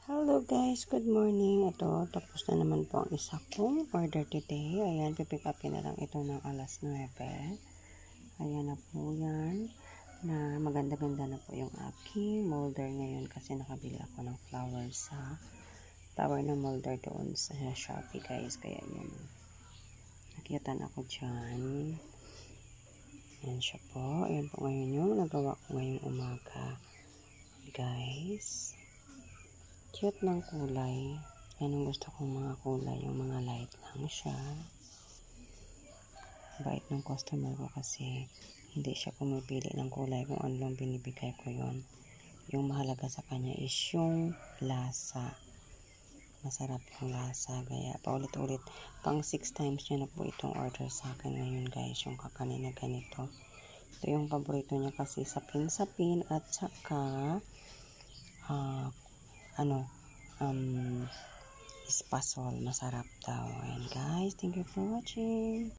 Hello guys, good morning. Ito, tapos na naman po ang isa kong order today. Ayan, pipick upin na lang ito ng alas 9. Ayan na po yan. Na maganda-ganda na po yung aking molder ngayon kasi nakabili ako ng flowers sa tower ng molder doon sa Shopee guys. Kaya yan. Nakitan ako dyan. Ayan siya po. Ayan po ngayon yung nagawa ko ngayong umaga. Guys. Cute ng kulay. Yan ang gusto kong mga kulay. Yung mga light lang siya. Bait ng customer ko kasi hindi siya pumipili ng kulay kung ano lang binibigay ko yon. Yung mahalaga sa kanya is yung lasa. Masarap yung lasa. Kaya paulit-ulit. Pang 6 times niya na po itong order sa akin ngayon guys. Yung kakanin na ganito. Ito yung paborito niya kasi sapin-sapin at saka espasol, masarap daw. And guys, thank you for watching.